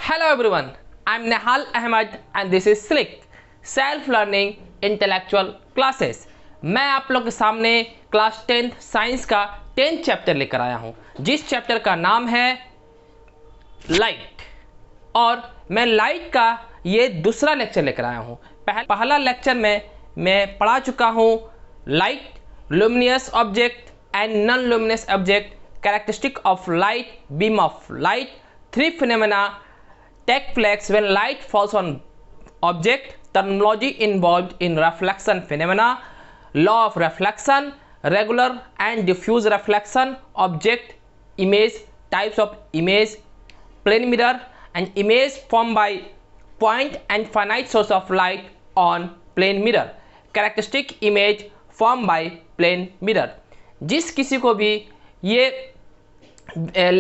Hello everyone, I'm Nehal Ahmed and this is Slick Self Learning Intellectual Classes। मैं आप लोग के सामने क्लास 10th साइंस का 10th चैप्टर लेकर आया हूं, जिस चैप्टर का नाम है लाइट। और मैं लाइट का ये दूसरा लेक्चर लेकर आया हूं। पहला लेक्चर में मैं पढ़ा चुका हूं light, luminous object and non luminous object, characteristic of light, beam of light, three phenomena take place when light falls on object, terminology involved in reflection phenomena, law of reflection, regular and diffuse reflection, object, image, types of image, plane mirror and image formed by point and finite source of light on plane mirror, characteristic image formed by plane mirror। जिस किसी को भी ये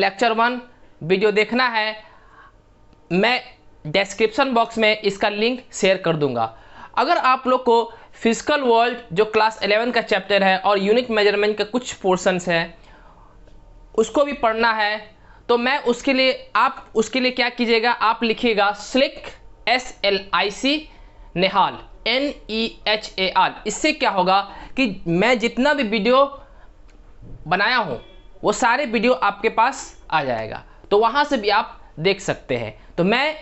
lecture 1 video देखना है, मैं description box में इसका लिंक शेयर कर दूंगा। अगर आप लोग को फिजिकल वर्ल्ड जो क्लास 11 का चैप्टर है और यूनिट मेजरमेंट के कुछ पोर्शंस हैं उसको भी पढ़ना है, तो मैं उसके लिए क्या कीजिएगा, आप लिखिएगा स्लिक SLIC नेहाल NEHAL। इससे क्या होगा कि मैं जितना भी वीडियो बनाया हूँ वो सारे वीडियो आपके पास आ जाएगा, तो वहाँ से भी आप देख सकते हैं। तो मैं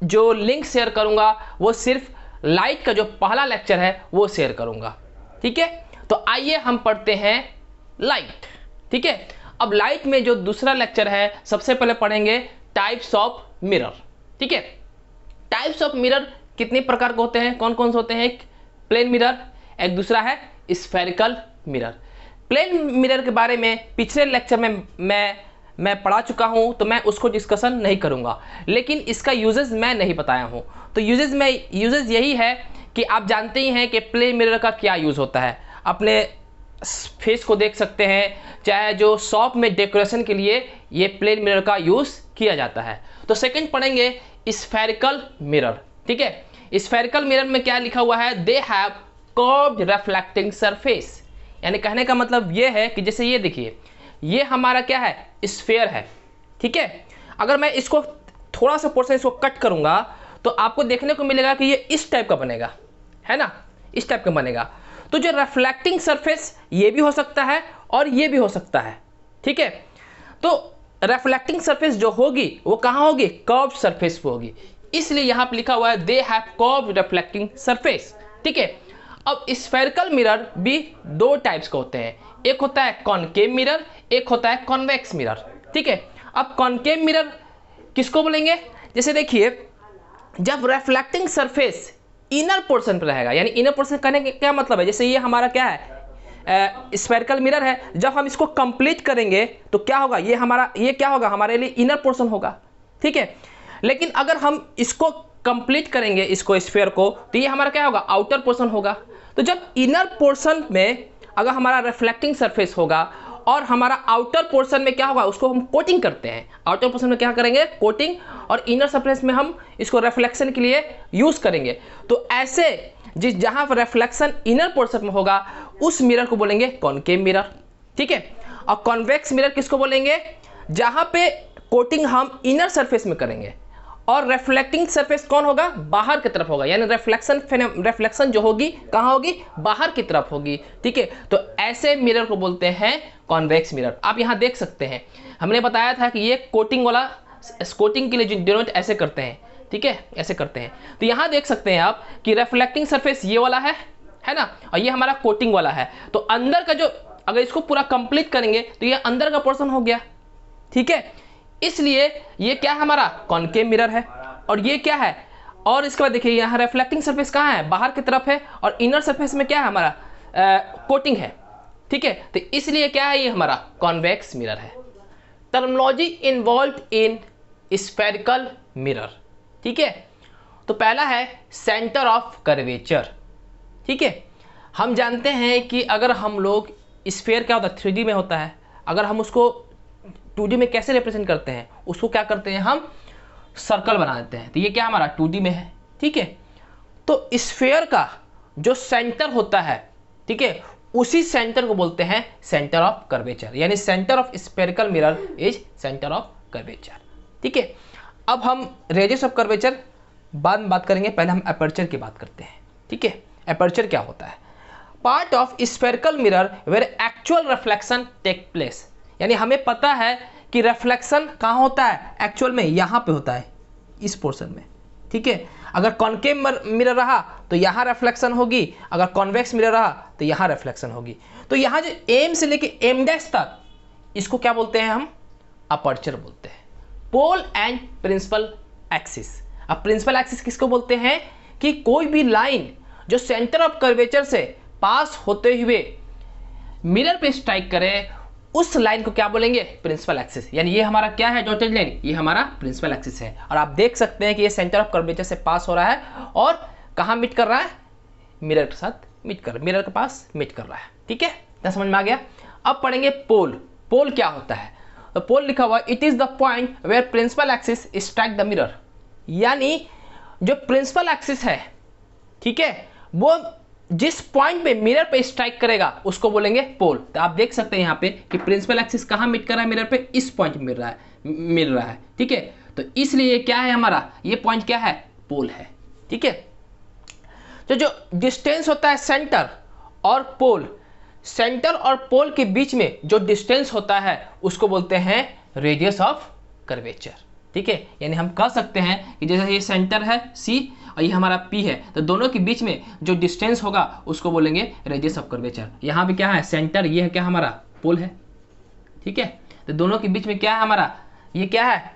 जो लिंक शेयर करूंगा वो सिर्फ लाइट का जो पहला लेक्चर है वो शेयर करूंगा, ठीक है। तो आइए हम पढ़ते हैं लाइट, ठीक है। अब लाइट में जो दूसरा लेक्चर है, सबसे पहले पढ़ेंगे टाइप्स ऑफ मिरर, ठीक है। टाइप्स ऑफ मिरर कितने प्रकार के होते हैं, कौन कौन से होते हैं? एक प्लेन मिरर, एक दूसरा है स्फेरिकल मिरर। प्लेन मिरर के बारे में पिछले लेक्चर में मैं पढ़ा चुका हूं, तो मैं उसको डिस्कशन नहीं करूंगा, लेकिन इसका यूजेस मैं नहीं बताया हूं। तो यूजेस यही है कि आप जानते ही हैं कि प्लेन मिरर का क्या यूज़ होता है। अपने फेस को देख सकते हैं, चाहे जो शॉप में डेकोरेशन के लिए ये प्लेन मिरर का यूज़ किया जाता है। तो सेकंड पढ़ेंगे स्फेरिकल मिरर, ठीक है। स्फेरिकल मिरर में क्या लिखा हुआ है? They have curved reflecting surface. यानी कहने का मतलब ये है कि जैसे ये देखिए, ये हमारा क्या है? स्फेयर है, ठीक है। अगर मैं इसको थोड़ा सा पोर्शन इसको कट करूंगा तो आपको देखने को मिलेगा कि ये इस टाइप का बनेगा, है ना, इस टाइप का बनेगा। तो जो रिफ्लेक्टिंग सरफेस ये भी हो सकता है और ये भी हो सकता है, ठीक है। तो रिफ्लेक्टिंग सरफेस जो होगी वो कहाँ होगी? कर्व्ड सरफेस पे होगी, इसलिए यहाँ पे लिखा हुआ है they have curved reflecting surface, ठीक है। अब स्फेरिकल मिरर भी दो टाइप्स के होते हैं, एक होता है कॉनकेव मिरर, एक होता है कॉन्वेक्स मिरर, ठीक है। अब कॉनकेव मिरर किसको बोलेंगे? जैसे देखिए, जब रिफ्लेक्टिंग सरफेस इनर पोर्शन पर रहेगा, यानी इनर पोर्शन कहने का क्या मतलब है? जैसे ये हमारा क्या है? स्फेरिकल मिरर है। जब हम इसको कंप्लीट करेंगे तो क्या होगा? ये क्या होगा? हमारे लिए इनर पोर्शन होगा, ठीक है। लेकिन अगर हम इसको कंप्लीट करेंगे, इसको स्फेयर को, तो ये हमारा क्या होगा? आउटर पोर्शन होगा। तो जब इनर पोर्शन में अगर हमारा रिफ्लेक्टिंग सरफेस होगा और हमारा आउटर पोर्शन में क्या होगा? उसको हम कोटिंग करते हैं। आउटर पोर्शन में क्या करेंगे? कोटिंग, और इनर सरफेस में हम इसको रिफ्लेक्शन के लिए यूज करेंगे। तो ऐसे जहां पर रिफ्लेक्शन इनर पोर्शन में होगा उस मिरर को बोलेंगे कॉनकेव मिरर, ठीक है। और कॉन्वेक्स मिरर किसको बोलेंगे? जहां पे कोटिंग हम इनर सरफेस में करेंगे और रिफ्लेक्टिंग सरफेस कौन होगा? बाहर की तरफ होगा, यानी रिफ्लेक्शन जो होगी कहाँ होगी? बाहर की तरफ होगी, ठीक है। तो ऐसे मिरर को बोलते हैं कॉन्वेक्स मिरर। आप यहाँ देख सकते हैं, हमने बताया था कि ये कोटिंग के लिए डिनोट ऐसे करते हैं, ठीक है, ऐसे करते हैं। तो यहाँ देख सकते हैं आप कि रिफ्लेक्टिंग सरफेस ये वाला है ना, और ये हमारा कोटिंग वाला है। तो अंदर का जो, अगर इसको पूरा कंप्लीट करेंगे तो ये अंदर का पोर्शन हो गया, ठीक है। इसलिए ये क्या है? हमारा कॉनकेव मिरर है। और ये क्या है? और इसके बाद देखिए, यहाँ रिफ्लेक्टिंग सरफेस कहाँ है? बाहर की तरफ है, और इनर सरफेस में क्या है? हमारा कोटिंग है, ठीक है। तो इसलिए क्या है? ये हमारा कॉन्वेक्स मिरर है। Terminology involved in spherical mirror, ठीक है। तो पहला है सेंटर ऑफ कर्वेचर, ठीक है। हम जानते हैं कि अगर हम लोग स्फेयर क्या होता है? 3D में होता है। अगर हम उसको 2D में कैसे रिप्रेजेंट करते हैं? उसको क्या करते हैं? हम सर्कल बना देते हैं। तो ये क्या हमारा 2D में है, ठीक है। तो स्फेयर का जो सेंटर होता है, ठीक है, उसी सेंटर को बोलते हैं सेंटर ऑफ कर्वेचर, यानी centre of spherical mirror is centre of curvature, ठीक है। अब हम रेडियस ऑफ कर्वेचर बाद में बात करेंगे, पहले हम अपर्चर की बात करते हैं। ठीक है, अपर्चर क्या होता है? Part of spherical mirror where actual reflection take place. यानी हमें पता है कि रिफ्लेक्शन कहाँ होता है, एक्चुअल में यहाँ पे होता है, इस पोर्शन में। ठीक है, अगर कॉन्केव मिरर रहा तो यहाँ रिफ्लेक्शन होगी, अगर कॉन्वेक्स मिरर रहा तो यहाँ रिफ्लेक्शन होगी। तो यहाँ जो एम से लेके एम डैश तक, इसको क्या बोलते हैं हम? अपर्चर बोलते हैं। Pole and principal axis. अब प्रिंसिपल एक्सिस किसको बोलते हैं? कि कोई भी लाइन जो सेंटर ऑफ कर्वेचर से पास होते हुए मिरर पे स्ट्राइक करे, उस लाइन को क्या बोलेंगे? Principal axis. यानी ये हमारा क्या है? डॉटेड लाइन, ये हमारा प्रिंसिपल एक्सिस है। और आप देख सकते हैं कि ये सेंटर ऑफ कर्वेचर से पास हो रहा है और कहाँ मीट कर रहा है? मिरर के साथ मीट कर, मिरर के पास मीट कर रहा है। ठीक है, इतना समझ में आ गया। अब पढ़ेंगे पोल। पोल क्या होता है? तो पोल लिखा हुआ, it is the point where principal axis strike the mirror. यानी जो प्रिंसिपल एक्सिस है, ठीक है, वो जिस पॉइंट पे मिरर पे स्ट्राइक करेगा उसको बोलेंगे पोल। तो आप देख सकते हैं यहाँ पे कि प्रिंसिपल एक्सिस कहाँ मीट कर रहा है? मिरर पे, इस पॉइंट पे मिल रहा है। ठीक है, तो इसलिए क्या है हमारा? ये पॉइंट क्या है? पोल है। ठीक है, तो जो डिस्टेंस होता है सेंटर और पोल, सेंटर और पोल के बीच में जो डिस्टेंस होता है उसको बोलते हैं रेडियस ऑफ कर्वेचर। ठीक है, यानी हम कह सकते हैं कि जैसे ये सेंटर है C और ये हमारा P है, तो दोनों के बीच में जो डिस्टेंस होगा उसको बोलेंगे रेडियस ऑफ कर्वेचर। यहाँ भी क्या है? सेंटर, ये है क्या हमारा? पोल है। ठीक है, तो दोनों के बीच में क्या है हमारा? ये क्या है?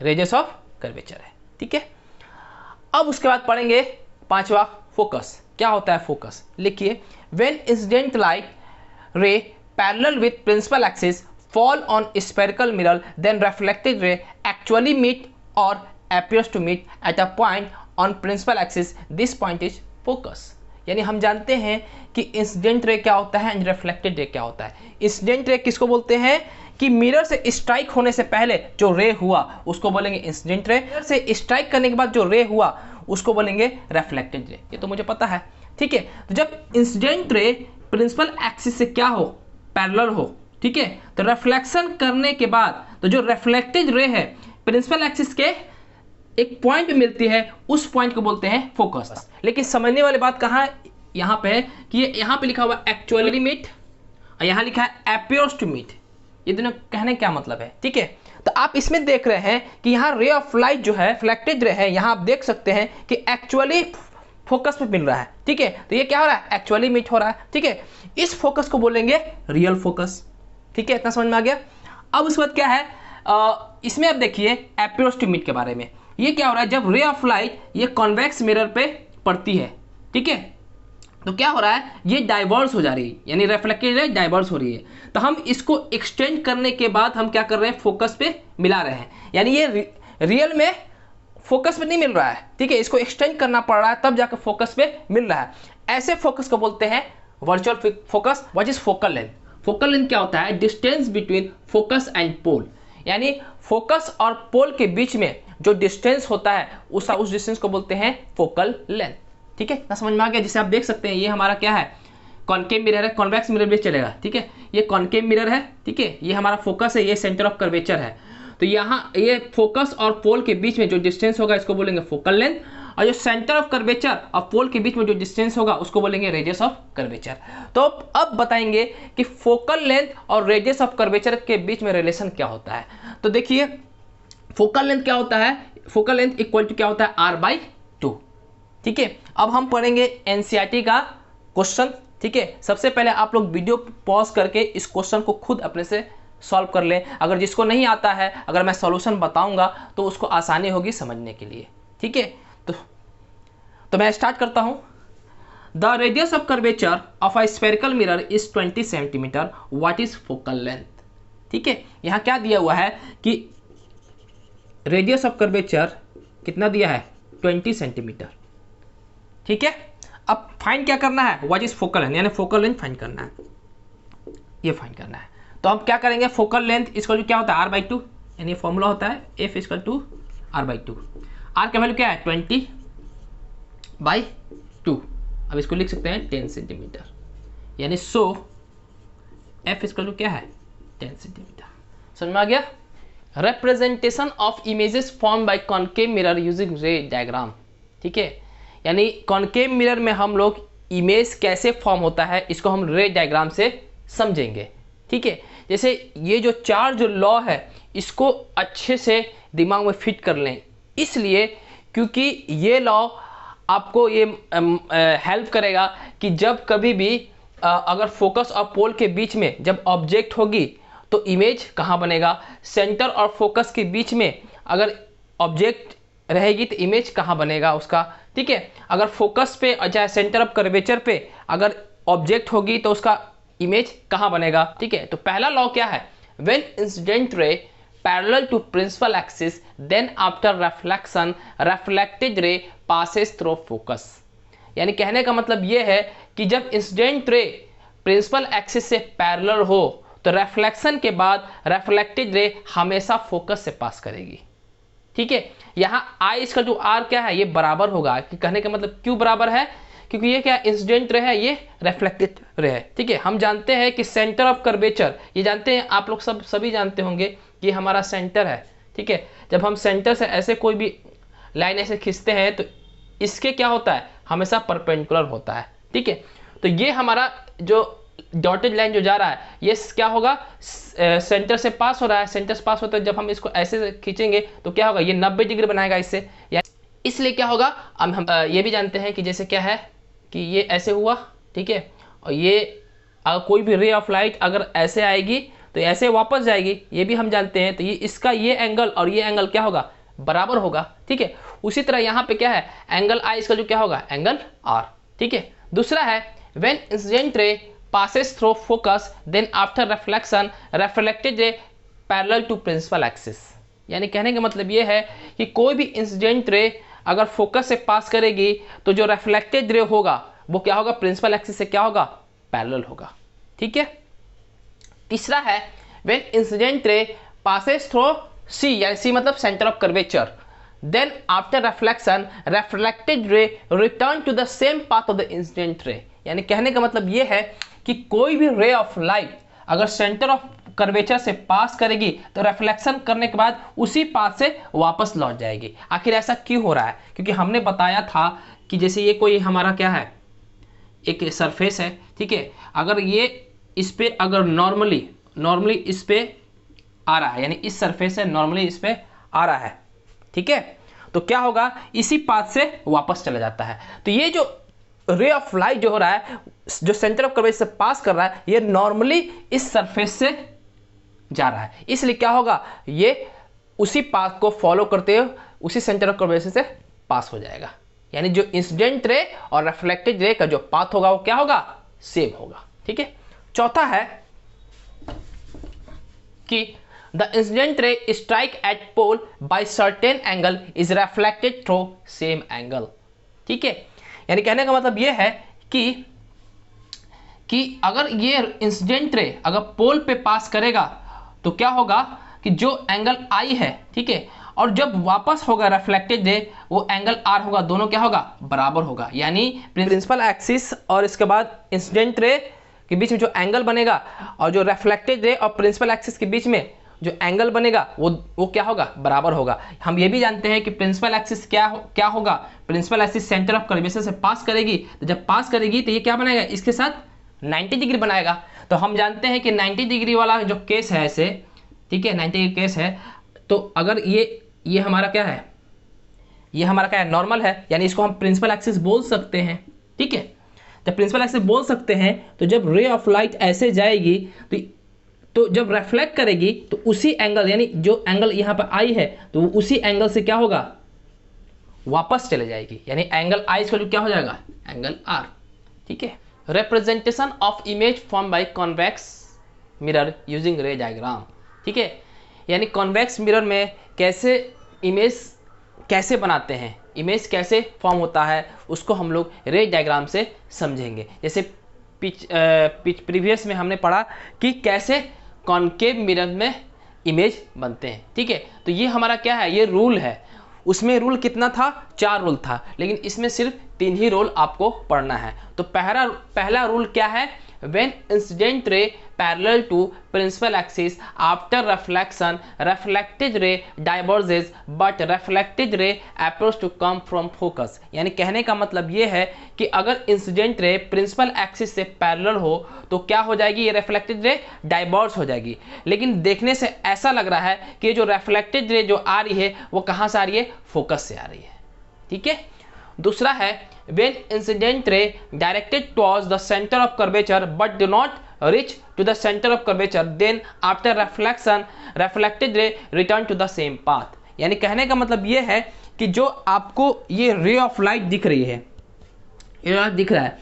रेडियस ऑफ कर्वेचर है। ठीक है, अब उसके बाद पढ़ेंगे पांचवा, फोकस। क्या होता है फोकस? लिखिए, when incident light ray parallel with principal axis fall on spherical mirror, then reflected ray actually meet or appears to meet at a point on principal axis. This point is focus. यानी हम जानते हैं कि incident ray क्या होता है, reflected ray क्या होता है। इंसिडेंट रे किसको बोलते हैं? कि मिरर से स्ट्राइक होने से पहले जो रे हुआ उसको बोलेंगे इंसिडेंट रे। मिरर से स्ट्राइक करने के बाद जो रे हुआ उसको बोलेंगे रिफ्लेक्टेड रे। ये तो मुझे पता है। ठीक है, तो जब इंसिडेंट रे प्रिंसिपल एक्सिस से क्या हो? पैरेलल हो। ठीक है, तो रिफ्लेक्शन करने के बाद तो जो रिफ्लेक्टेड रे है प्रिंसिपल एक्सिस के एक पॉइंट पे मिलती है, उस पॉइंट को बोलते हैं फोकस। लेकिन समझने वाली बात कहाँ यहाँ पे है कि ये यहाँ पे लिखा हुआ एक्चुअली मीट और यहाँ लिखा है अपीयर्स टू मीट। ये दोनों कहने क्या मतलब है? ठीक है, तो आप इसमें देख रहे हैं कि यहाँ रे ऑफ लाइट जो है रिफ्लेक्टेड रे है, यहाँ आप देख सकते हैं कि एक्चुअली फोकस पे मिल रहा है। ठीक है, तो ये क्या हो रहा है? एक्चुअली मीट हो रहा है। ठीक है, इस फोकस को बोलेंगे रियल फोकस। ठीक है, इतना समझ में आ गया। अब उसके बाद क्या है, इसमें अब देखिए अपीयर्स टू मीट के बारे में। ये क्या हो रहा है? जब रे ऑफ लाइट ये कॉन्वेक्स मिरर पे पड़ती है, ठीक है, तो क्या हो रहा है? ये डाइवर्स हो जा रही है, यानी रिफ्लेक्टेड रे डाइवर्स हो रही है। तो हम इसको एक्सटेंड करने के बाद हम क्या कर रहे हैं? फोकस पे मिला रहे हैं। यानी ये रियल में फोकस पे नहीं मिल रहा है। ठीक है, इसको एक्सटेंड करना पड़ रहा है, तब जाकर फोकस पे मिल रहा है। ऐसे फोकस को बोलते हैं virtual focus. What is focal length? Focal length क्या होता है? Distance between focus and pole. यानी फोकस और पोल के बीच में जो डिस्टेंस होता है उस डिस्टेंस को बोलते हैं फोकल लेंथ। ठीक है, ना समझ में आ गया? जिसे आप देख सकते हैं ये हमारा क्या है? कॉन्केव मिरर है, कॉन्वेक्स मिरर भी चलेगा। ठीक है, ये कॉन्केव मिरर है। ठीक है, ये हमारा फोकस है, ये सेंटर ऑफ कर्वेचर है। तो यहाँ ये फोकस और पोल के बीच में जो डिस्टेंस होगा इसको बोलेंगे फोकल लेंथ, और जो सेंटर ऑफ कर्वेचर और पोल के बीच में जो डिस्टेंस होगा उसको बोलेंगे रेडियस ऑफ कर्वेचर। तो अब बताएंगे कि फोकल लेंथ और रेडियस ऑफ कर्वेचर के बीच में रिलेशन क्या होता है। तो देखिए फोकल लेंथ क्या होता है? फोकल लेंथ इक्वल टू क्या होता है? r/2। ठीक है, अब हम पढ़ेंगे एनसीईआरटी का क्वेश्चन। ठीक है, सबसे पहले आप लोग वीडियो पॉज करके इस क्वेश्चन को खुद अपने से सॉल्व कर लें। अगर जिसको नहीं आता है, अगर मैं सॉल्यूशन बताऊंगा तो उसको आसानी होगी समझने के लिए। ठीक है, तो मैं स्टार्ट करता हूं। The radius of curvature of a spherical mirror is 20 centimetre. What is focal length? ठीक है, यहां क्या दिया हुआ है कि रेडियस ऑफ कर्वेचर कितना दिया है? 20 सेंटीमीटर। ठीक है, अब फाइंड क्या करना है? व्हाट इज फोकल लेंथ, यानी फोकल लेंथ फाइंड करना है, ये फाइंड करना है। तो हम क्या करेंगे? फोकल लेंथ इसका क्या होता है? r/2, यानी फॉर्मूला होता है F = r/2। r का वैल्यू क्या है? 20/2। अब इसको लिख सकते हैं 10 सेंटीमीटर, यानी सो F = क्या है? 10 सेंटीमीटर। समझ में आ गया? Representation of images form by concave mirror using ray diagram. ठीक है, यानी कॉनकेव मिरर में हम लोग इमेज कैसे फॉर्म होता है इसको हम रे डायग्राम से समझेंगे। ठीक है, जैसे ये जो चार जो लॉ है इसको अच्छे से दिमाग में फिट कर लें, इसलिए क्योंकि ये लॉ आपको ये हेल्प करेगा कि जब कभी भी अगर फोकस और पोल के बीच में जब ऑब्जेक्ट होगी तो इमेज कहाँ बनेगा, सेंटर और फोकस के बीच में अगर ऑब्जेक्ट रहेगी तो इमेज कहाँ बनेगा उसका। ठीक है, अगर फोकस पे चाहे सेंटर ऑफ कर्वेचर पे अगर ऑब्जेक्ट होगी तो उसका इमेज कहाँ बनेगा। ठीक है, तो पहला लॉ क्या है, when incident ray parallel to principal axis then after reflection reflected ray passes through focus. यानी कहने का मतलब ये है कि जब इंसिडेंट रे प्रिंसिपल एक्सिस से पैरेलल हो तो रिफ्लेक्शन के बाद रिफ्लेक्टेड रे हमेशा फोकस से पास करेगी। ठीक है, यहाँ आई इसका जो आर क्या है ये बराबर होगा, कि कहने का मतलब क्यों बराबर है, क्योंकि ये क्या इंसिडेंट रे है, ये रिफ्लेक्टेड रे है। ठीक है, हम जानते हैं कि सेंटर ऑफ कर्वेचर, ये जानते हैं आप लोग सभी जानते होंगे कि हमारा सेंटर है। ठीक है, जब हम सेंटर से ऐसे कोई भी लाइन ऐसे खींचते हैं तो इसके क्या होता है, हमेशा परपेंडिकुलर होता है। ठीक है, तो ये हमारा जो डॉटेड लाइन जो जा रहा है ये क्या होगा, सेंटर से पास हो रहा है, सेंटर से पास होता है। जब हम इसको ऐसे खींचेंगे तो क्या होगा, ये 90 डिग्री बनाएगा इससे, इसलिए क्या होगा, हम ये भी जानते हैं कि जैसे क्या है कि ये ऐसे हुआ। ठीक है, और ये कोई भी रे ऑफ लाइट अगर ऐसे आएगी तो ऐसे वापस जाएगी, ये भी हम जानते हैं। तो ये इसका ये एंगल और ये एंगल क्या होगा, बराबर होगा। ठीक है, उसी तरह यहाँ पे क्या है, एंगल आई इसका जो क्या होगा, एंगल आर। ठीक है, दूसरा है व्हेन इंसिडेंट रे passes through focus then after reflection reflected ray parallel to principal axis। यानी कहने का मतलब ये है कि कोई भी इंसिडेंट रे अगर फोकस से पास करेगी तो जो रिफ्लेक्टेड रे होगा वो क्या होगा, प्रिंसिपल एक्सिस से क्या होगा, पैरेलल होगा। ठीक है, तीसरा है व्हेन इंसिडेंट रे passes through सी, यानी सी मतलब centre of curvature, then after reflection reflected ray return to the same path of the incident ray। यानी कहने का मतलब ये है कि कोई भी रे ऑफ लाइट अगर सेंटर ऑफ कर्वेचर से पास करेगी तो रिफ्लेक्शन करने के बाद उसी पाथ से वापस लौट जाएगी। आखिर ऐसा क्यों हो रहा है, क्योंकि हमने बताया था कि जैसे ये कोई हमारा क्या है, एक सरफेस है। ठीक है, अगर ये इस पे अगर नॉर्मली इस पे आ रहा है, यानी इस सरफेस से नॉर्मली इस पे आ रहा है। ठीक है, तो क्या होगा, इसी पाथ से वापस चला जाता है। तो ये जो रे ऑफ लाइट जो हो रहा है, जो सेंटर ऑफ कर्वेचर से पास कर रहा है, ये नॉर्मली इस सरफेस से जा रहा है, इसलिए क्या होगा, ये उसी पाथ को फॉलो करते हुए उसी सेंटर ऑफ कर्वेचर से पास हो जाएगा। यानी जो इंसिडेंट रे और रिफ्लेक्टेड रे का जो पाथ होगा वो क्या होगा, सेम होगा। ठीक है, चौथा है कि the incident ray strike at pole by certain angle is reflected through same angle। ठीक है, यानी कहने का मतलब ये है कि अगर ये इंसिडेंट रे अगर पोल पे पास करेगा तो क्या होगा कि जो एंगल आई है, ठीक है, और जब वापस होगा रिफ्लेक्टेड रे वो एंगल आर होगा, दोनों क्या होगा, बराबर होगा। यानी प्रिंसिपल एक्सिस और इसके बाद इंसिडेंट रे के बीच में जो एंगल बनेगा और जो रिफ्लेक्टेड रे और प्रिंसिपल एक्सिस के बीच में जो एंगल बनेगा वो क्या होगा, बराबर होगा। हम ये भी जानते हैं कि प्रिंसिपल एक्सिस क्या होगा, principal axis centre of curvature से पास करेगी, तो जब पास करेगी तो ये क्या बनाएगा, इसके साथ 90 डिग्री बनाएगा। तो हम जानते हैं कि 90 डिग्री वाला जो केस है ऐसे, ठीक है, 90 डिग्री केस है, तो अगर ये हमारा क्या है, ये हमारा क्या है, नॉर्मल है, यानी इसको हम प्रिंसिपल एक्सिस बोल सकते हैं। ठीक है, जब प्रिंसिपल एक्सिस बोल सकते हैं तो जब रे ऑफ लाइट ऐसे जाएगी तो जब रिफ्लेक्ट करेगी तो उसी एंगल, यानी जो एंगल यहाँ पर आई है तो उसी एंगल से क्या होगा, वापस चले जाएगी। यानी एंगल आई का जो क्या हो जाएगा, एंगल आर। ठीक है, representation of image form by convex mirror using ray diagram. ठीक है, यानी कॉन्वेक्स मिरर में कैसे इमेज कैसे बनाते हैं, इमेज कैसे फॉर्म होता है उसको हम लोग रे डायग्राम से समझेंगे। जैसे प्रीवियस में हमने पढ़ा कि कैसे कॉनकेव मिरर में इमेज बनते हैं। ठीक है, तो ये हमारा क्या है, ये रूल है। उसमें रूल कितना था, 4 रूल था, लेकिन इसमें सिर्फ 3 ही रूल आपको पढ़ना है। तो पहला रूल क्या है, when incident ray parallel to principal axis after reflection reflected ray diverges but reflected ray approach to come from focus. यानी कहने का मतलब ये है कि अगर इंसिडेंट रे प्रिंसिपल एक्सिस से पैरेलल हो तो क्या हो जाएगी, ये रिफ्लेक्टेड रे डाइवर्ज हो जाएगी। लेकिन देखने से ऐसा लग रहा है कि जो रिफ्लेक्टेड रे जो आ रही है वो कहाँ से आ रही है, फोकस से आ रही है। ठीक है। दूसरा है when incident ray directed towards the center of curvature but do not reach to the center of curvature then after reflection reflected ray return to the same path। यानी कहने का मतलब ये है कि जो आपको ये रे ऑफ लाइट दिख रही है, ये दिख रहा है,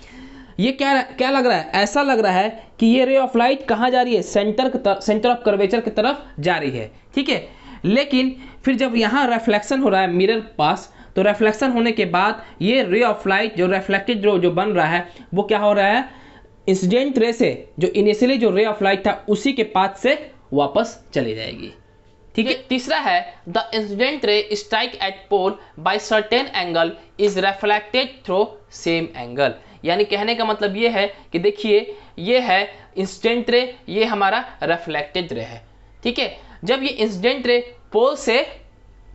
ये क्या लग रहा है, ऐसा लग रहा है कि ये रे ऑफ लाइट कहाँ जा रही है, सेंटर ऑफ कर्वेचर की तरफ जा रही है। ठीक है। लेकिन फिर जब यहाँ रिफ्लेक्शन हो रहा है मिरर पास, तो रिफ्लेक्शन होने के बाद ये रे ऑफ लाइट जो रिफ्लेक्टेड जो बन रहा है वो क्या हो रहा है, इंसिडेंट रे से जो इनिशियली जो रे ऑफ लाइट था उसी के पाथ से वापस चली जाएगी। ठीक है। तीसरा है the incident ray strike at pole by certain angle is reflected through same angle. यानी कहने का मतलब ये है कि देखिए ये है इंसिडेंट रे, ये हमारा रिफ्लेक्टेड रे है। ठीक है। जब ये इंसिडेंट रे पोल से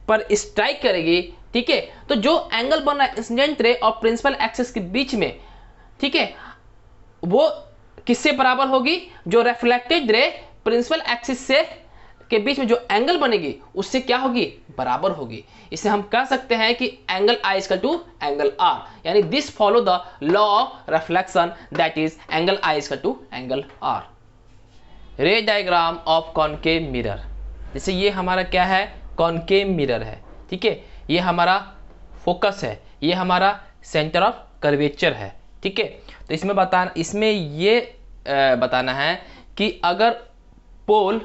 पर स्ट्राइक करेगी, ठीक है, तो जो एंगल बन रहा है इंसिडेंट रे और प्रिंसिपल एक्सिस के बीच में, ठीक है, वो किससे बराबर होगी, जो रिफ्लेक्टेड रे प्रिंसिपल एक्सिस से के बीच में जो एंगल बनेगी उससे क्या होगी, बराबर होगी। इसे हम कह सकते हैं कि angle i equal to angle r, यानी this follow the law of reflection that is angle i equal to angle r. Ray diagram of concave mirror, जैसे ये हमारा क्या है, कॉनकेव मिरर है। ठीक है। ये हमारा फोकस है, ये हमारा सेंटर ऑफ कर्वेचर है। ठीक है। तो इसमें ये बताना है कि अगर पोल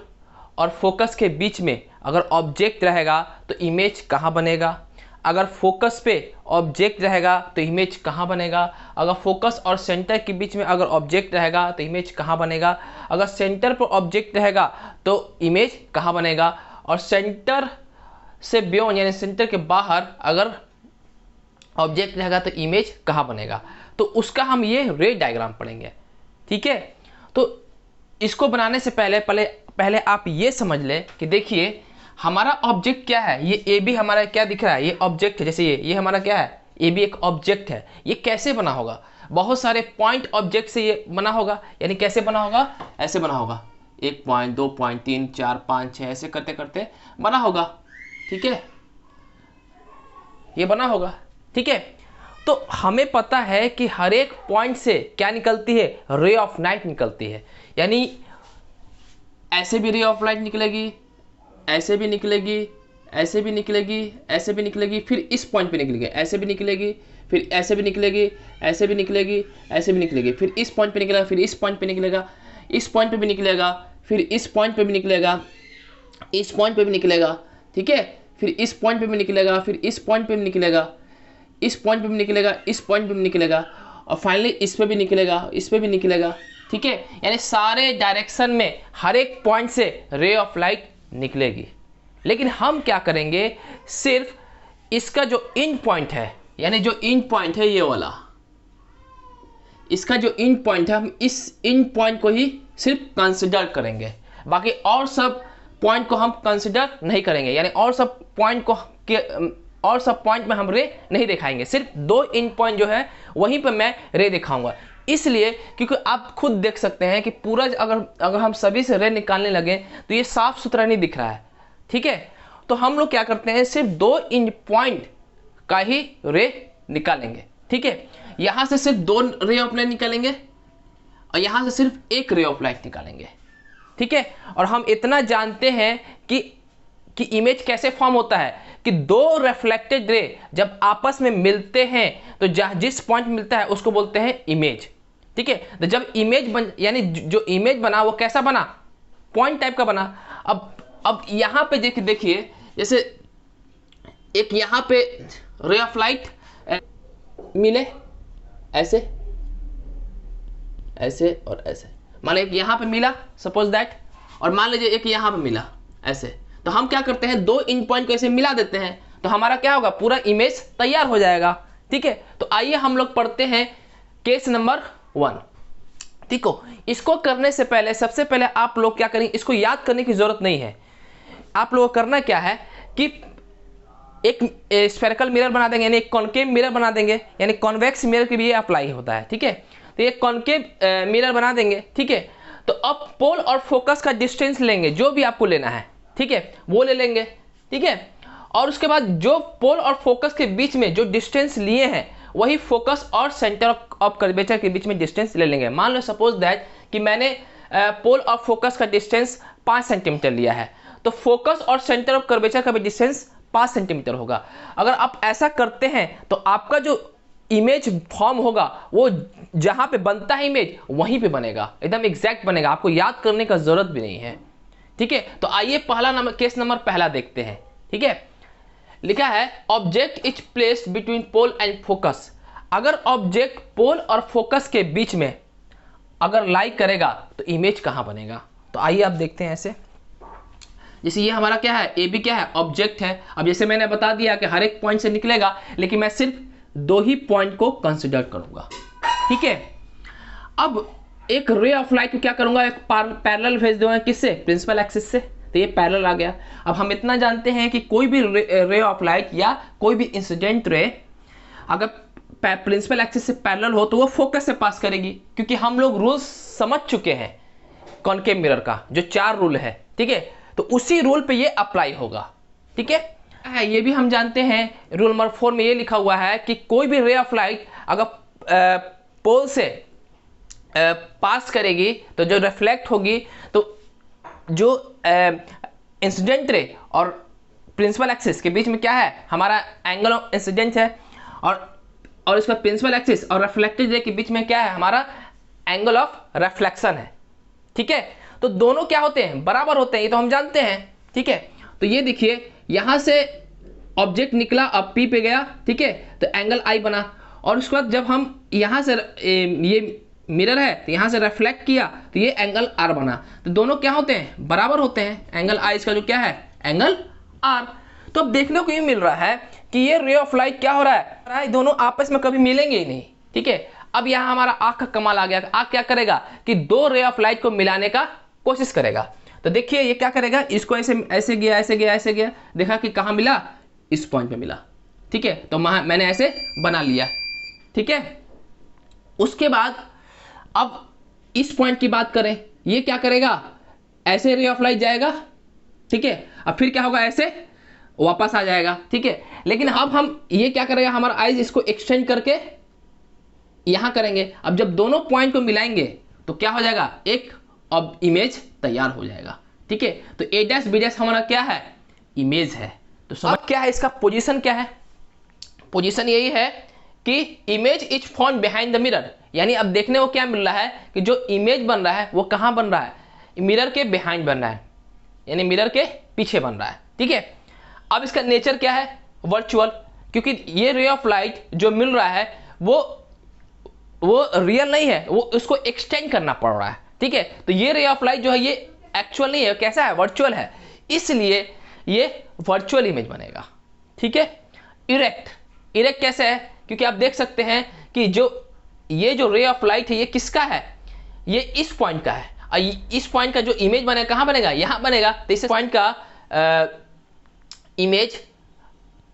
और फोकस के बीच में अगर ऑब्जेक्ट रहेगा तो इमेज कहाँ बनेगा, अगर फोकस पे ऑब्जेक्ट रहेगा तो इमेज कहाँ बनेगा, अगर फोकस और सेंटर के बीच में अगर ऑब्जेक्ट रहेगा तो इमेज कहाँ बनेगा, अगर सेंटर पर ऑब्जेक्ट रहेगा तो इमेज कहाँ बनेगा, और सेंटर से बियॉन्ड यानी सेंटर के बाहर अगर ऑब्जेक्ट रहेगा तो इमेज कहाँ बनेगा। तो उसका हम ये रे डायग्राम पढ़ेंगे। ठीक है। तो इसको बनाने से पहले आप ये समझ लें कि देखिए हमारा ऑब्जेक्ट क्या है, ये ए बी हमारा क्या दिख रहा है, ये ऑब्जेक्ट है। जैसे ये हमारा क्या है, ए बी एक ऑब्जेक्ट है। ये कैसे बना होगा, बहुत सारे पॉइंट ऑब्जेक्ट से ये बना होगा। यानी कैसे बना होगा, ऐसे बना होगा, 1 पॉइंट 2 पॉइंट 3 4 5 6 ऐसे करते करते बना होगा। ठीक है, ये बना होगा। ठीक है। तो हमें पता है कि हर एक पॉइंट से क्या निकलती है, रे ऑफ लाइट निकलती है। यानी ऐसे भी रे ऑफ लाइट निकलेगी, ऐसे भी निकलेगी, ऐसे भी निकलेगी, ऐसे भी निकलेगी, फिर इस पॉइंट पे निकलेगी, ऐसे भी निकलेगी, फिर ऐसे भी निकलेगी, ऐसे भी निकलेगी, ऐसे भी निकलेगी, फिर इस पॉइंट पे निकलेगा, फिर इस पॉइंट पे निकलेगा, इस पॉइंट पे भी निकलेगा, फिर इस पॉइंट पे भी निकलेगा, इस पॉइंट पे भी निकलेगा। ठीक है। फिर इस पॉइंट पे भी निकलेगा, फिर इस पॉइंट पे भी निकलेगा, इस पॉइंट पे भी निकलेगा, इस पॉइंट पे भी निकलेगा, और फाइनली इस पे भी निकलेगा, इस पे भी निकलेगा। ठीक है। यानी सारे डायरेक्शन में हर एक पॉइंट से रे ऑफ लाइट निकलेगी। लेकिन हम क्या करेंगे, सिर्फ इसका जो इन पॉइंट है, यानी जो इन पॉइंट है ये वाला, इसका जो इन पॉइंट है, हम इस इन पॉइंट को ही सिर्फ कंसिडर करेंगे, बाकी और सब पॉइंट को हम कंसिडर नहीं करेंगे। यानी और सब पॉइंट में हम रे नहीं दिखाएंगे, सिर्फ 2 इन पॉइंट जो है वहीं पर मैं रे दिखाऊंगा। इसलिए क्योंकि आप खुद देख सकते हैं कि पूरा अगर हम सभी से रे निकालने लगे तो ये साफ सुथरा नहीं दिख रहा है। ठीक है। तो हम लोग क्या करते हैं, सिर्फ 2 इन पॉइंट का ही रे निकालेंगे। ठीक है। यहां से सिर्फ 2 रे ऑफ लाइट निकालेंगे और यहां से सिर्फ 1 रे ऑफ लाइट निकालेंगे। ठीक है। और हम इतना जानते हैं कि इमेज कैसे फॉर्म होता है कि 2 रिफ्लेक्टेड रे जब आपस में मिलते हैं तो जिस पॉइंट मिलता है उसको बोलते हैं इमेज। ठीक है। तो जब इमेज यानी जो इमेज बना वो कैसा बना, पॉइंट टाइप का बना। अब यहां पे देखिए जैसे एक यहां पे रे ऑफ लाइट मिले, ऐसे ऐसे और ऐसे, मान लीजिए यहां पे मिला सपोज दैट, और मान लीजिए एक यहां पे मिला ऐसे। तो हम क्या करते हैं, 2 इन पॉइंट को ऐसे मिला देते हैं तो हमारा क्या होगा, पूरा इमेज तैयार हो जाएगा। ठीक है। तो आइए हम लोग पढ़ते हैं केस नंबर 1। ठीक हो। इसको करने से पहले सबसे पहले आप लोग क्या करेंगे, इसको याद करने की जरूरत नहीं है। आप लोगों को करना क्या है कि एक स्फेरिकल मिरर बना देंगे, यानी एक कॉनकेव मिरर बना देंगे, यानी कॉन्वेक्स मिरर के भी अप्लाई होता है, ठीक है। तो ये कॉनकेव मिरर बना देंगे, ठीक है। तो अब पोल और फोकस का डिस्टेंस लेंगे, जो भी आपको लेना है, ठीक है, वो ले लेंगे, ठीक है। और उसके बाद जो पोल और फोकस के बीच में जो डिस्टेंस लिए हैं वही फोकस और सेंटर ऑफ कर्वेचर के बीच में डिस्टेंस ले लेंगे। मान लो सपोज दैट कि मैंने पोल और फोकस का डिस्टेंस 5 सेंटीमीटर लिया है, तो फोकस और सेंटर ऑफ कर्वेचर का भी डिस्टेंस 5 सेंटीमीटर होगा। अगर आप ऐसा करते हैं तो आपका जो इमेज फॉर्म होगा वो जहां पे बनता है इमेज वहीं पे बनेगा, एकदम एग्जैक्ट बनेगा, आपको याद करने का जरूरत भी नहीं है, ठीक है। तो आइए पहला नंबर, केस नंबर पहला देखते हैं, ठीक है। लिखा है object is placed between pole and focus. अगर ऑब्जेक्ट पोल और फोकस के बीच में अगर लाई करेगा तो इमेज कहां बनेगा। तो आइए आप देखते हैं ऐसे, जैसे ये हमारा क्या है, ए बी क्या है, ऑब्जेक्ट है। अब जैसे मैंने बता दिया कि हर एक पॉइंट से निकलेगा, लेकिन मैं सिर्फ 2 ही पॉइंट को कंसिडर करूंगा, ठीक है। अब एक रे ऑफ लाइट को क्या करूंगा, एक पैरेलल भेज दूंगा, किससे, प्रिंसिपल एक्सिस से। तो ये पैरेलल आ गया। अब हम इतना जानते हैं कि कोई भी रे ऑफ लाइट या कोई भी इंसिडेंट रे अगर प्रिंसिपल एक्सिस से पैरेलल हो तो वो फोकस से पास करेगी, क्योंकि हम लोग रूल्स समझ चुके हैं कॉनकेव मिरर का, जो 4 रूल है, ठीक है। तो उसी रूल पे ये अप्लाई होगा, ठीक है। ये भी हम जानते हैं, रूल नंबर 4 में ये लिखा हुआ है कि कोई भी रे ऑफ लाइट अगर पोल से पास करेगी तो जो रिफ्लेक्ट होगी, तो जो इंसिडेंट रे और प्रिंसिपल एक्सिस के बीच में क्या है, हमारा एंगल ऑफ इंसिडेंट है, और इसका प्रिंसिपल एक्सिस और रिफ्लेक्टेड रे के बीच में क्या है, हमारा एंगल ऑफ रिफ्लेक्शन है, ठीक है। तो दोनों क्या होते हैं, बराबर होते हैं, ये तो हम जानते हैं, ठीक है। तो ये देखिए यहां से ऑब्जेक्ट निकला, अब पी पे गया, ठीक है, तो एंगल आई बना। और उसके बाद जब हम यहां से ये मिरर है तो यहां से रिफ्लेक्ट किया तो ये एंगल आर बना। तो दोनों क्या होते हैं, बराबर होते हैं। एंगल आई इसका जो क्या है, एंगल आर। तो अब देखने को ये मिल रहा है कि ये रे ऑफ लाइट क्या हो रहा है, दोनों आपस में कभी मिलेंगे ही नहीं, ठीक है। अब यहाँ हमारा आंख का कमाल आ गया। आंख क्या करेगा कि 2 रे ऑफ लाइट को मिलाने का कोशिश करेगा। तो देखिए ये क्या करेगा, इसको ऐसे ऐसे गया, ऐसे गया, ऐसे गया, देखा कि कहाँ मिला, इस पॉइंट पे मिला, ठीक है। तो मैंने ऐसे बना लिया, ठीक है। उसके बाद अब इस पॉइंट की बात करें, ये क्या करेगा, ऐसे रे ऑफ लाइट जाएगा, ठीक है। अब फिर क्या होगा, ऐसे वापस आ जाएगा, ठीक है। लेकिन अब हम ये क्या करेगा, हमारा आइज इसको एक्सटेंड करके यहां करेंगे। अब जब दोनों पॉइंट को मिलाएंगे तो क्या हो जाएगा, एक अब इमेज तैयार हो जाएगा, ठीक है। तो ए डैश बी डैश हमारा क्या है, इमेज है। तो समझ क्या है, इसका पोजीशन क्या है, पोजीशन यही है कि image is found behind the mirror. यानी अब देखने को क्या मिल रहा है कि जो इमेज बन रहा है वो कहां बन रहा है, मिरर के बिहाइंड बन रहा है, यानी मिरर के पीछे बन रहा है, ठीक है। अब इसका नेचर क्या है, वर्चुअल, क्योंकि ये रे ऑफ लाइट जो मिल रहा है वो रियल नहीं है, वो उसको एक्सटेंड करना पड़ रहा है, ठीक है। तो ये रे ऑफ लाइट जो है ये एक्चुअल नहीं है, कैसा है, वर्चुअल है, इसलिए ये वर्चुअल इमेज बनेगा, ठीक है। इरेक्ट कैसे है, क्योंकि आप देख सकते हैं कि ये जो रे ऑफ लाइट है ये किसका है, ये इस पॉइंट का है, और इस पॉइंट का जो इमेज बनेगा कहां बनेगा, यहां बनेगा। तो इस पॉइंट का इमेज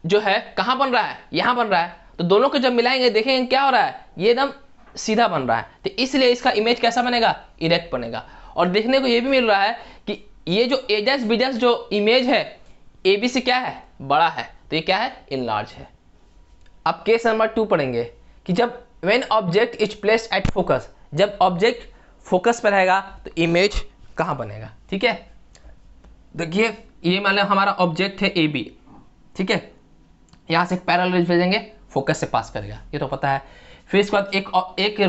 जो है कहां बन रहा है, यहां बन रहा है। तो दोनों को जब मिलाएंगे देखेंगे क्या हो रहा है, ये एकदम सीधा बन रहा है। तो इसलिए इसका इमेज कैसा बनेगा, इरेक्ट बनेगा। और देखने को ये भी मिल रहा है कि ये जो ए डैश बी डैश जो इमेज है ए बी से क्या है, बड़ा है, तो ये क्या है, इनलार्ज है। अब केस नंबर 2 पढ़ेंगे कि जब when object is placed at focus, जब ऑब्जेक्ट फोकस पर रहेगा तो इमेज कहां बनेगा, ठीक है। देखिए ये मान लो हमारा ऑब्जेक्ट है ए बी, ठीक है, यहां से एक पैरेलल रेज भेजेंगे, फोकस से पास करेगा, ये तो पता है। फिर इसके बाद एक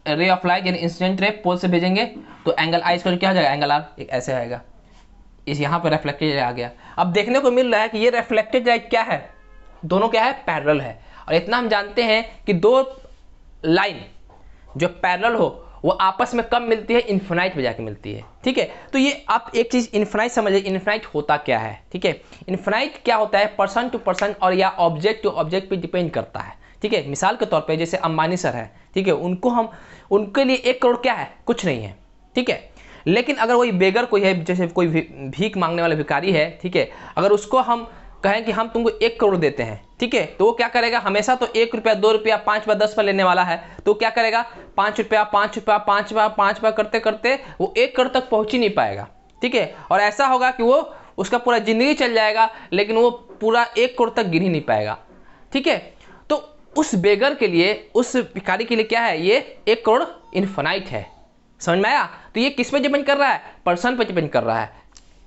रे ऑफ लाइट यानी इंसिडेंट रे पोल से भेजेंगे तो एंगल आई इसका क्या हो जाएगा, एंगल आर, एक ऐसे आएगा, इस यहाँ पे रिफ्लेक्टेड आ गया। अब देखने को मिल रहा है कि ये रिफ्लेक्टेड लाइट क्या है, दोनों क्या है, पैरेलल है। और इतना हम जानते हैं कि 2 लाइन जो पैरेलल हो वो आपस में कब मिलती है, इन्फिनाइट पे जाके मिलती है, ठीक है। तो ये आप एक चीज इन्फिनाइट समझिए, इन्फिनाइट होता क्या है, ठीक है। इन्फिनाइट क्या होता है, पर्सन टू पर्सन और या ऑब्जेक्ट टू ऑब्जेक्ट पे डिपेंड करता है, ठीक है। मिसाल के तौर पे जैसे अंबानी सर है, ठीक है, उनके लिए 1 करोड़ क्या है, कुछ नहीं है, ठीक है। लेकिन अगर वही बेगर कोई है, जैसे कोई भीख मांगने वाला भिखारी है, ठीक है, अगर उसको हम कहें कि हम तुमको 1 करोड़ देते हैं, ठीक है, तो वो क्या करेगा, हमेशा तो 1 रुपया 2 रुपया 5 रुपया 10 रुपया लेने वाला है, तो क्या करेगा 5 रुपया 5 रुपया 5 रुपया 5 रुपया करते करते वो 1 करोड़ तक पहुंच ही नहीं पाएगा, ठीक है। और ऐसा होगा कि वो उसका पूरा जिंदगी चल जाएगा, लेकिन वो पूरा 1 करोड़ तक गिन ही नहीं पाएगा, ठीक है। तो उस बेगर के लिए, उस भिखारी के लिए क्या है, ये 1 करोड़ इनफाइनाइट है। समझ में आया? तो ये किस पे डिपेंड कर रहा है, पर्सन पे डिपेंड कर रहा है।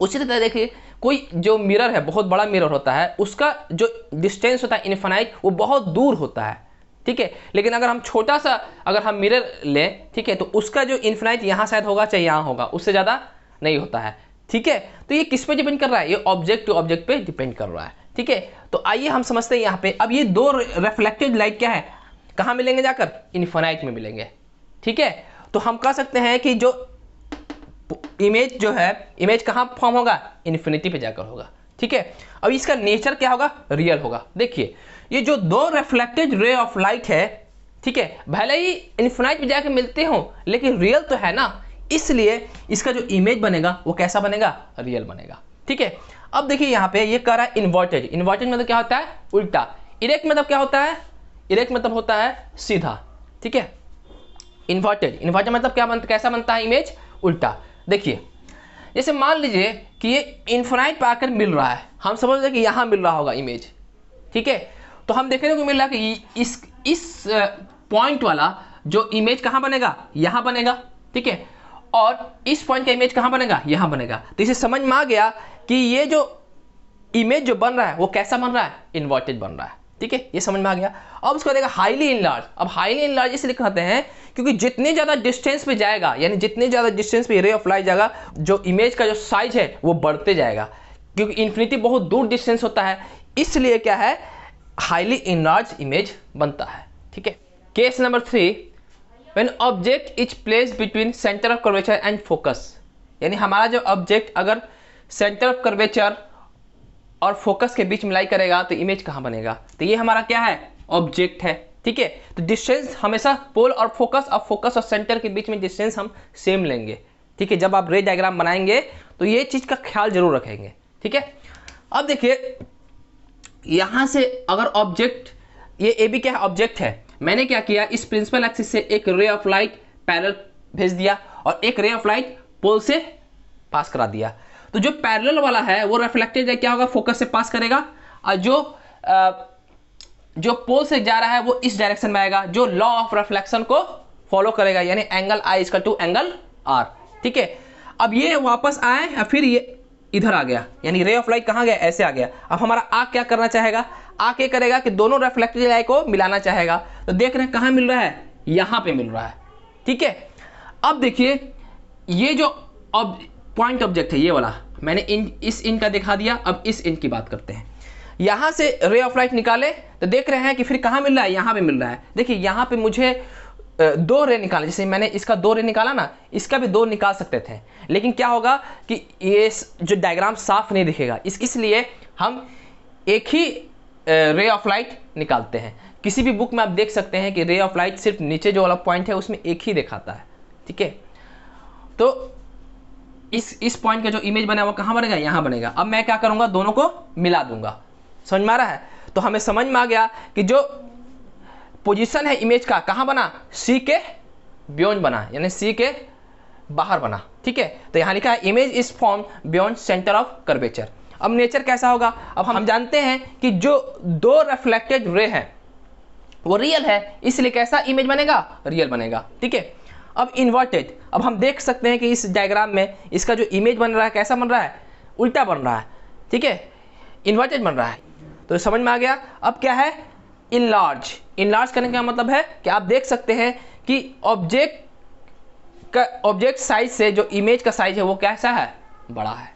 उसी तरह देखिए कोई जो मिरर है, बहुत बड़ा मिरर होता है, उसका जो डिस्टेंस होता है इनफाइनाइट, वो बहुत दूर होता है, ठीक है। लेकिन अगर हम छोटा सा अगर हम मिरर लें, ठीक है, तो उसका जो इनफाइनाइट यहाँ शायद होगा चाहे यहाँ होगा, उससे ज़्यादा नहीं होता है, ठीक है। तो ये किस पे डिपेंड कर रहा है, ये ऑब्जेक्ट टू ऑब्जेक्ट पे डिपेंड कर रहा है, ठीक है। तो आइए हम समझते हैं यहाँ पे, अब ये 2 रिफ्लेक्टेड लाइट क्या है, कहाँ मिलेंगे जाकर, इनफाइनाइट में मिलेंगे, ठीक है। तो हम कह सकते हैं कि जो इमेज जो है, इमेज कहाँ फॉर्म होगा, इन्फिनिटी पे जाकर होगा, ठीक है। अब इसका नेचर क्या होगा, रियल होगा। देखिए ये जो 2 रिफ्लेक्टेड रे ऑफ लाइट है, ठीक है, भले ही इन्फिनाइट पे जाकर मिलते हो लेकिन रियल तो है ना, इसलिए इसका जो इमेज बनेगा वो कैसा बनेगा, रियल बनेगा, ठीक है। अब देखिए यहाँ पे ये कह रहा है इन्वर्टेड। इन्वर्टेड मतलब क्या होता है, उल्टा। इरेक्ट मतलब क्या होता है, इरेक्ट मतलब होता है सीधा, ठीक है। इन्वर्टेड मतलब क्या बनता, कैसा बनता है इमेज, उल्टा। देखिए जैसे मान लीजिए कि ये इन्फिनाइट पे आकर मिल रहा है, हम समझ रहे कि यहाँ मिल रहा होगा इमेज, ठीक है। तो हम देखेंगे कि मिल रहा है कि इस पॉइंट वाला जो इमेज कहाँ बनेगा, यहाँ बनेगा, ठीक है। और इस पॉइंट का इमेज कहाँ बनेगा, यहाँ बनेगा। तो इसे समझ में आ गया कि ये जो इमेज जो बन रहा है वो कैसा बन रहा है, इन्वर्टेड बन रहा है, ठीक है, ये समझ में आ गया। अब उसको देगा हाईली इनलार्ज। अब हाईली इनलार्ज इसलिए कहते हैं क्योंकि जितने ज़्यादा डिस्टेंस पे जाएगा, यानी जितने ज़्यादा डिस्टेंस पे रे ऑफ लाइट जाएगा, जो इमेज का जो साइज है वो बढ़ते जाएगा, क्योंकि इन्फिनिटी बहुत दूर डिस्टेंस होता है, इसलिए क्या है, हाईली इनलार्ज इमेज बनता है, ठीक है। Case number 3, when object is placed between centre of curvature and focus, यानी हमारा जो ऑब्जेक्ट अगर सेंटर ऑफ कर्वेचर और फोकस के बीच में लाई करेगा तो इमेज कहाँ बनेगा, तो ये हमारा क्या है, ऑब्जेक्ट है, ठीक है। तो डिस्टेंस हमेशा पोल और फोकस और सेंटर के बीच में डिस्टेंस हम सेम लेंगे, ठीक है। जब आप रे डायग्राम बनाएंगे तो ये चीज़ का ख्याल जरूर रखेंगे, ठीक है। अब देखिए यहाँ से अगर ऑब्जेक्ट, ये ए बी क्या है, ऑब्जेक्ट है, मैंने क्या किया, इस प्रिंसिपल एक्सिस से एक रे ऑफ लाइट पैरेलल भेज दिया और एक रे ऑफ लाइट पोल से पास करा दिया। तो जो पैरेलल वाला है वो रिफ्लेक्टेड रे क्या होगा, फोकस से पास करेगा, और जो पोल से जा रहा है वो इस डायरेक्शन में आएगा, जो लॉ ऑफ रिफ्लेक्शन को फॉलो करेगा, यानी angle i equal to angle r, ठीक है। अब ये वापस आए और फिर ये इधर आ गया, यानी रे ऑफ लाइट कहाँ गया, ऐसे आ गया। अब हमारा आँख क्या करना चाहेगा, आँख ये करेगा कि दोनों रिफ्लेक्टेड लाइट को मिलाना चाहेगा। तो देख रहे हैं कहाँ मिल रहा है, यहाँ पे मिल रहा है, ठीक है। अब देखिए ये जो पॉइंट ऑब्जेक्ट है ये वाला, मैंने इस इन का दिखा दिया। अब इस इन की बात करते हैं, यहाँ से रे ऑफ लाइट निकाले तो देख रहे हैं कि फिर कहाँ मिल रहा है, यहाँ पे मिल रहा है। देखिए यहाँ पे मुझे 2 रे निकाले, जैसे मैंने इसका 2 रे निकाला ना, इसका भी 2 निकाल सकते थे, लेकिन क्या होगा कि ये जो डायग्राम साफ नहीं दिखेगा, इसलिए हम एक ही रे ऑफ लाइट निकालते हैं। किसी भी बुक में आप देख सकते हैं कि रे ऑफ लाइट सिर्फ नीचे जो वाला पॉइंट है उसमें एक ही दिखाता है, ठीक है। तो इस पॉइंट का जो इमेज बना वो कहाँ बनेगा, यहाँ बनेगा। अब मैं क्या करूँगा, दोनों को मिला दूंगा। समझ में आ रहा है? तो हमें समझ में आ गया कि जो पोजीशन है इमेज का कहाँ बना, सी के बियॉन्ड बना, यानी सी के बाहर बना, ठीक है। तो यहाँ लिखा है image is form beyond centre of curvature. अब नेचर कैसा होगा, अब हम जानते हैं कि जो 2 रिफ्लेक्टेड रे है वो रियल है, इसलिए कैसा इमेज बनेगा, रियल बनेगा, ठीक है। अब इन्वर्टेड, अब हम देख सकते हैं कि इस डायग्राम में इसका जो इमेज बन रहा है कैसा बन रहा है, उल्टा बन रहा है, ठीक है, इन्वर्टेड बन रहा है। तो समझ में आ गया। अब क्या है, इनलार्ज करने का मतलब है कि आप देख सकते हैं कि ऑब्जेक्ट साइज से जो इमेज का साइज है वो कैसा है, बड़ा है।